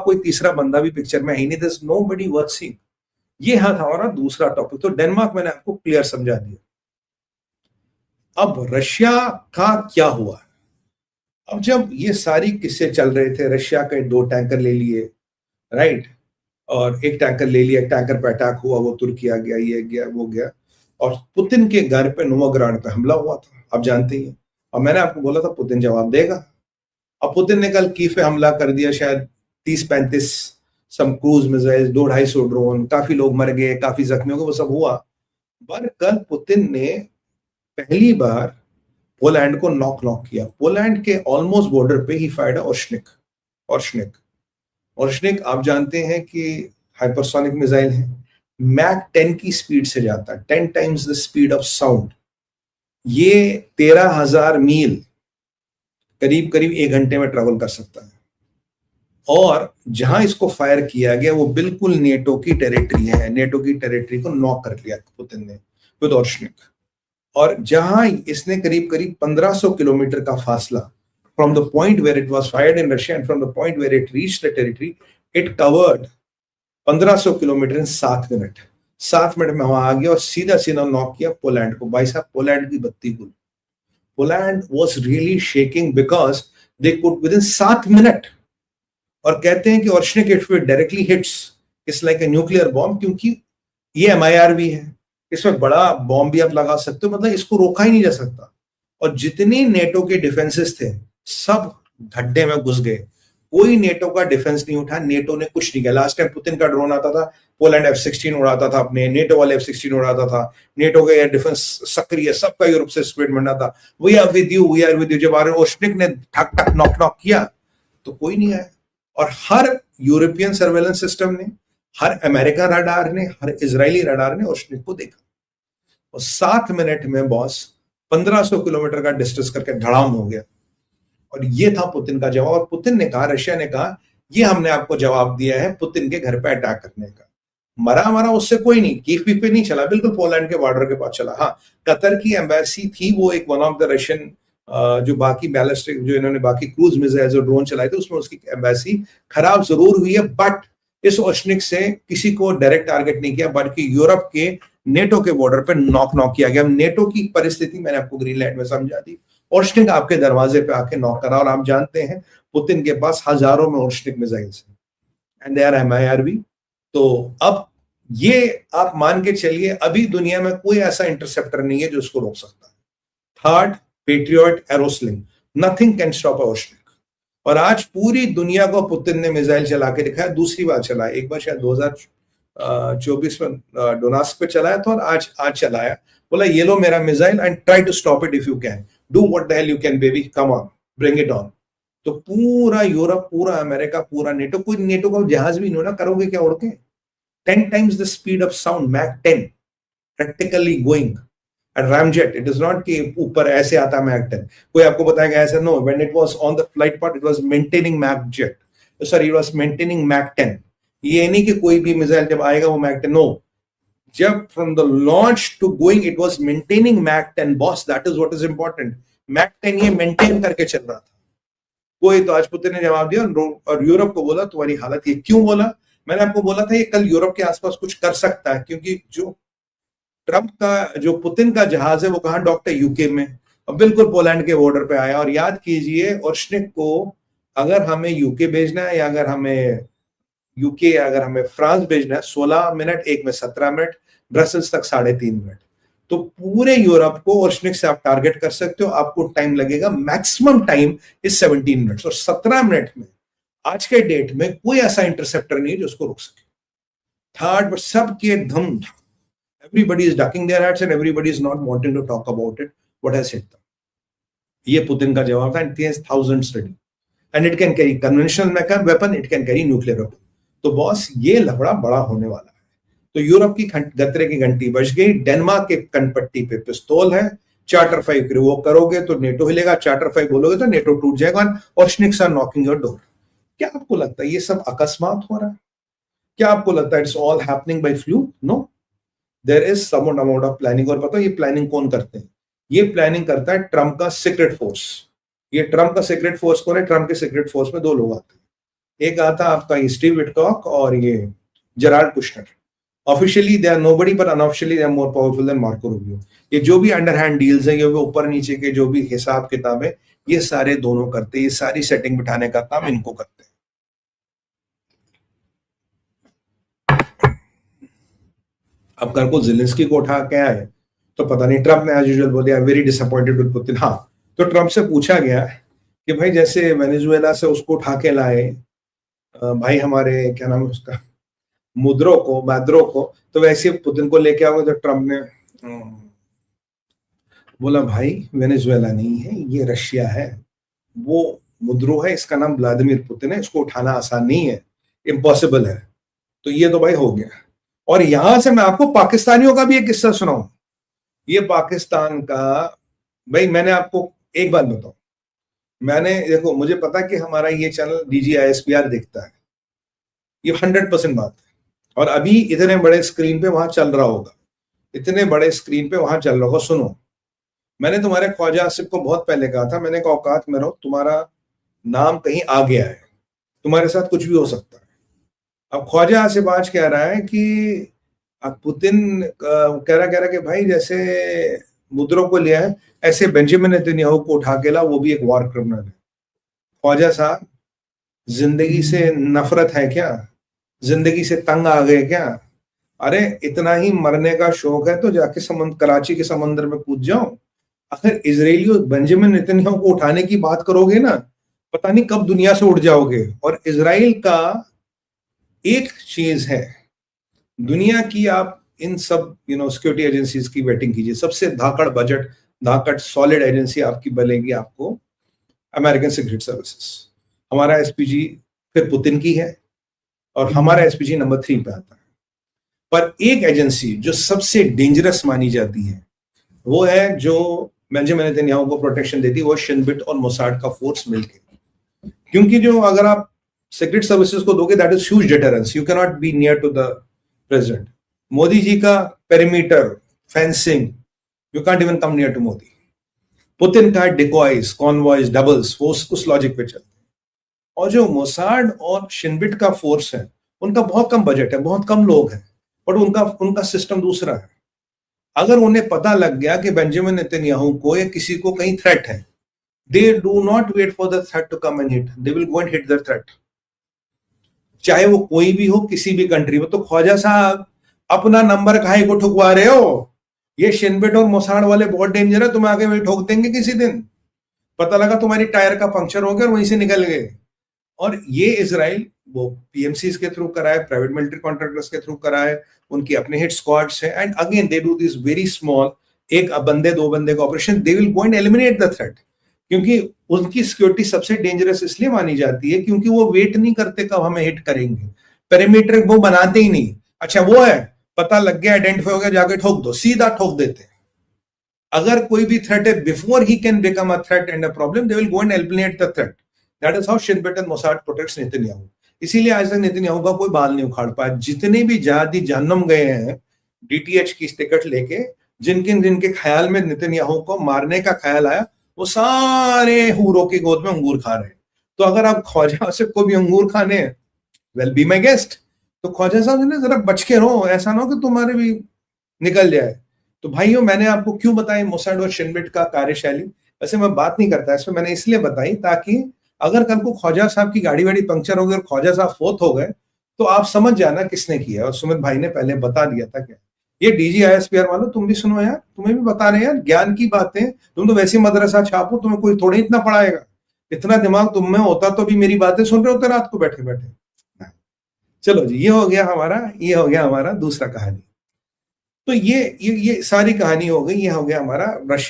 कोई तीसरा बंदा भी पिक्चर में है ही नहीं, there's nobody worth seeing। ये था हमारा दूसरा टॉपिक। तो डेनमार्क मैंने आपको क्लियर समझा दिया। अब रशिया का क्या हुआ? अब जब ये सारी किस्से चल रहे थे, रशिया के 2 टैंकर ले लिए, राइट, और एक टैंकर ले लिया, एक टैंकर पर अटैक हुआ, वो तुर्की आ गया, ये गया, वो गया, और पुतिन के घर पे नोविग्राड पे हमला हुआ था, आप जानते ही हैं। और मैंने आपको बोला था पुतिन जवाब देगा। अब पुतिन ने कल कीव पे हमला कर दिया, शायद 30-35 सम क्रूज मिसाइल, 200-250 ड्रोन, काफी लोग मर गए, काफी जख्मी हो गए, वो सब हुआ। पर कल पुतिन ने पहली बार पोलैंड को नॉक किया। पोलैंड के ऑलमोस्ट बॉर्डर पे ही फायर्ड ऑर्शनिक आप जानते हैं कि हाइपरसोनिक मिसाइल है, मैक 10 की स्पीड से जाता है, 10 times the speed of sound. ये 13,000 मील करीब 1 घंटे में ट्रेवल कर सकता है। और जहां इसको फायर किया गया वो बिल्कुल नेटो की टेरिटरी है, नेटो की टेरिटरी को नॉक कर लिया पुतिन ने विद ऑर्शनिक। और जहां इसने करीब 1500 किलोमीटर का फासला, from the point where it was fired in Russia and from the point where it reached the territory, it covered 1500 kilometre in 7 minute. 7 minute में वहां आ गया और सीधा नॉक किया पोलैंड को। भाई साहब, पोलैंड की बत्ती गुल। Poland was really shaking because they could with in 7 minute. और कहते हैं कि ऑर्शनिक if it directly hits it's like a nuclear bomb, क्योंकि ये MIRV है, इसमें बड़ा बॉम्ब भी आप लगा सकते हो, मतलब इसको रोका ही नहीं जा सकता। और जितने नेटो के डिफेंसेस थे सब गड्ढे में घुस गए, कोई नेटो का डिफेंस नहीं उठा, नेटो ने कुछ नहीं किया। लास्ट टाइम पुतिन का ड्रोन आता था, पोलैंड F-16 उड़ाता था, अपने नेटो वाले F-16 उड़ाता था, नेटो का एयर डिफेंस सक्रिय, सबका यूरोप से स्टेटमेंट आता, वी आर विद यू। जब ऑर्शनिक ने ठक ठक नॉक किया तो कोई नहीं आया। और हर यूरोपियन सर्वेलेंस सिस्टम ने, हर अमेरिका रडार ने, हर इजरायली रडार ने ऑर्शनिक को देखा। और 7 मिनट में बॉस 1500 किलोमीटर का डिस्टेंस करके धड़ाम हो गया। और ये था पुतिन का जवाब। और पुतिन ने कहा, रशिया ने कहा, ये हमने आपको जवाब दिया है पुतिन के घर पे अटैक करने का। मरा उससे कोई नहीं, कीव पे नहीं चला, बिल्कुल पोलैंड के बॉर्डर के पास चला। हाँ, कतर की एम्बेसी थी, वो एक वन ऑफ द रशियन जो बाकी बैलिस्टिक, जो इन्होंने बाकी क्रूज मिसाइल्स और ड्रोन चलाए थे, उसमें उसकी एम्बेसी खराब जरूर हुई है, बट इस ऑर्शनिक से किसी को डायरेक्ट टारगेट नहीं किया, बल्कि यूरोप के नेटो के बॉर्डर पे नॉक किया गया। नेटो की परिस्थिति मैंने आपको ग्रीनलैंड में समझा दी। ऑर्शनिक आपके दरवाजे पे आके नॉक करा। और आप जानते हैं पुतिन के पास हजारों में ऑर्शनिक मिसाइल्स हैं एंड दे आर MIRV। तो अब ये आप मान के चलिए, अभी दुनिया में कोई ऐसा इंटरसेप्टर नहीं है जो उसको रोक सकता है। Third, Patriot arrow sling, nothing can stop Oreshnik. और आज पूरी दुनिया को पुतिन ने मिसाइल चला के दिखाया, दूसरी बार चलाया। एक बार शायद 2024 में डोनास्क पे चलाया था, और आज चलाया। बोला, ये लो मेरा missile and try to stop it if you can, do what the hell you can baby, come on, bring it on. तो पूरा यूरोप, पूरा अमेरिका, पूरा नेटो, कोई नेटो का जहाज भी नहीं ना, करोगे क्या उड़ के? 10 times the speed of sound, Mach 10, practically going at ramjet. It is not कि ऊपर ऐसे आता Mach 10, कोई आपको बताएगा ऐसा? No, when it was on the flight path, it was maintaining Mach jet, sorry, it was maintaining Mach 10। ये नहीं कि कोई भी मिसाइल जब आएगा वो Mach 10, no, जब from the launch to going it was maintaining Mach 10, boss, that is what is important। Mach 10 ये maintain करके चल रहा था। कोई तो आज पुतिन ने जवाब दिया और यूरोप को बोला तुम्हारी हालत ये। क्यों बोला? मैंने आपको बोला था ये कल यूरोप के आसपास कुछ कर सकता है, क्योंकि जो ट्रंप का, जो पुतिन का जहाज है वो कहां डॉक्ड है? यूके में, अब बिल्कुल पोलैंड के बॉर्डर पे आया। और याद कीजिए, ऑर्शनिक को अगर हमें यूके भेजना है, या अगर हमें यूके, अगर हमें फ्रांस भेजना है, 16 मिनट, एक में 17 मिनट, ब्रसल्स तक 3.5 मिनट। तो पूरे यूरोप को ऑर्शनिक से आप टारगेट कर सकते हो। आपको टाइम लगेगा, मैक्सिमम टाइम इज 17 मिनट्स। और 17 मिनट में आज के डेट में कोई ऐसा इंटरसेप्टर नहीं है जो उसको रोक सके। थर्ड, सबके धम, everybody is ducking their head and everybody is not wanting to talk about it, what has hit them. ये पुतिन का जवाब था। And 1000 ready and it can carry conventional weapon, it can carry nuclear weapon. तो boss, ये लफड़ा बड़ा होने वाला है। तो यूरोप की गतरे की घंटी बज गई। डेनमार्क के कनपट्टी पे पिस्तौल है। चार्टर 5 वो करोगे तो नेटो हिलेगा, चार्टर 5 बोलोगे तो नेटो टूट जाएगा। ऑर्शनिक्स आर नॉकिंग योर डोर। क्या आपको लगता है ये सब अकस्मात हो रहा है? क्या आपको लगता है it's all happening by fluke? No, there is some amount of planning. और पता है ये प्लानिंग कौन करते हैं? ये प्लानिंग करता है ट्रम्प का सीक्रेट फोर्स। ये ट्रम्प का सीक्रेट फोर्स कौन है? ट्रम्प के सीक्रेट फोर्स में 2 लोग आते हैं, एक आता आपका स्टीव विटकॉक और ये Jared Kushner. Officially they are nobody, पर unofficially they are more powerful than Marco Rubio. ये जो भी अंडरहैंड डील्स है, ये ऊपर नीचे के जो भी हिसाब किताब है, ये सारे दोनों करते हैं, ये सारी सेटिंग बिठाने का काम इनको करते हैं। अब कल को ज़ेलेंस्की को उठा के आए तो पता नहीं, ट्रम्प ने एज यूजुअल बोल दिया वेरी डिसअपॉइंटेड विद पुतिन। हाँ, तो ट्रम्प से पूछा गया कि भाई जैसे वेनेजुएला से उसको उठा के लाए भाई हमारे क्या नाम है उसका, मैद्रो को, तो वैसे पुतिन को लेके आओगे। तो ट्रम्प ने बोला भाई वेनेजुएला नहीं है, ये रशिया है, वो मुद्रो है, इसका नाम व्लादिमीर पुतिन है, इसको उठाना आसान नहीं है, इम्पॉसिबल है। तो ये तो भाई हो गया। और यहां से मैं आपको पाकिस्तानियों का भी एक किस्सा सुनाऊं। ये पाकिस्तान का, भाई मैंने आपको एक बात बताऊं, मैंने देखो, मुझे पता कि हमारा ये चैनल DGISPR देखता है, ये 100% बात है। और अभी इतने बड़े स्क्रीन पे वहां चल रहा होगा, इतने बड़े स्क्रीन पे वहां चल रहा होगा। सुनो, मैंने तुम्हारे ख्वाजा आसिफ को बहुत पहले कहा था, मैंने कहा औकात में रहो, तुम्हारा नाम कहीं आ गया है, तुम्हारे साथ कुछ भी हो सकता है। अब ख्वाजा आसिफ आज कह रहा है कि पुतिन कह रहा कि भाई जैसे मुद्रो को लिया है, ऐसे बेंजामिन नेतन्याहू को उठा के ला, वो भी एक वॉर क्रिमिनल है। ख्वाजा साहब, जिंदगी से नफरत है क्या? जिंदगी से तंग आ गए क्या? अरे इतना ही मरने का शौक है तो जाके कराची के समंदर में कूद जाओ। अगर इजरायली बेंजामिन नेतन्याहू को उठाने की बात करोगे ना, पता नहीं कब दुनिया से उड़ जाओगे। और इजराइल का एक चीज है, दुनिया की आप इन सब सिक्योरिटी एजेंसीज की वेटिंग कीजिए, सबसे धाकड़ बजट, धाकड़ सॉलिड एजेंसी आपकी बनेगी आपको अमेरिकन सीक्रेट सर्विसेज। हमारा एसपीजी फिर पुतिन की है और हमारा एसपीजी नंबर 3 पे आता है। पर एक एजेंसी जो सबसे डेंजरस मानी जाती है, वो है जो बेंजामिन नेतन्याहू को प्रोटेक्शन देती है, वो शिनबिट और मोसाड का फोर्स मिलके। क्योंकि जो अगर आप सीक्रेट सर्विसेज को दोगे, that is huge deterrence, you can not be near to the president. Modi ji का perimeter fencing, you can't even come near to Modi. Putin का डिकॉइज, कॉन्वॉइज, डबल्स, वो उस लॉजिक पे चलते हैं। और जो मोसाड और शिनबिट का फोर्स है, उनका बहुत कम बजट है, बहुत कम लोग हैं, बट उनका सिस्टम दूसरा है। अगर उन्हें पता लग गया कि बेंजामिन नेतन्याहू को या किसी को कहीं थ्रेट है, they do not wait for the threat to come and hit, they will go and hit the threat, चाहे वो कोई भी हो, किसी भी कंट्री में। तो ख्वाजा साहब, अपना नंबर काहे को ठुकवा रहे हो? ये शिनबिट और मोसाड वाले बहुत डेंजर है, तुम्हें आगे वही ठोक देंगे किसी दिन। पता लगा तुम्हारी टायर का पंक्चर हो गया और वहीं से निकल गए। और ये इजराइल वो PMCs के थ्रू कराए, प्राइवेट मिलिट्री कॉन्ट्रैक्टर्स के थ्रू कराए, उनकी अपने हिट स्क्वाड्स है। And again they do this very small, एक बंदे दो बंदे का operation, they will go and eliminate the threat. क्योंकि उनकी सिक्योरिटी सबसे डेंजरस इसलिए मानी जाती है क्योंकि वो वेट नहीं करते कब हमें हिट करेंगे, पेरीमीटर वो बनाते ही नहीं। अच्छा वो है, पता लग गया, आइडेंटिफाई हो गया, जाके ठोक दो, सीधा ठोक देते हैं। अगर कोई भी थ्रेट है, before he can become a threat and a problem, they will go and eliminate the threat. That is how Shin Bet and Mossad protects Netanyahu. इसीलिए आज तक नेतन्याहू का कोई बाल नहीं उखाड़ पाया। जितने भी जहादी जहन्नुम गए हैं DTH की टिकट लेके, जिनके ख्याल में नेतन्याहू को मारने का ख्याल आया, वो सारे हूरों की गोद में अंगूर खा रहे हैं। तो अगर आप ख्वाजा आसिफ को भी अंगूर खाने हैं, वेल बी माई गेस्ट। तो ख्वाजा साहब ने जरा बच के रहो, ऐसा ना हो कि तुम्हारे भी निकल जाए। तो भाइयों, मैंने आपको क्यों बताई मोसाड और शिनबिट का कार्यशैली? वैसे मैं बात नहीं करता इसमें, मैंने इसलिए बताई ताकि अगर कल को ख्वाजा साहब की गाड़ी वाड़ी पंक्चर हो गई और ख्वाजा साहब फोत हो गए, तो आप समझ जाना किसने किया। और सुमित भाई ने पहले बता दिया था क्या। ये DGISPR वालों, तुम भी सुनो यार, तुम्हें भी बता रहे हैं यार, ज्ञान की बातें। तुम तो वैसे मदरसा छापो, तुम्हें कोई थोड़ी इतना पढ़ाएगा। इतना दिमाग तुम में होता तो भी मेरी बातें सुन रहे होते रात को बैठे बैठे। चलो जी, ये हो गया हमारा दूसरा कहानी। तो ये सारी कहानी हो गई। ये हो गया हमारा रशिया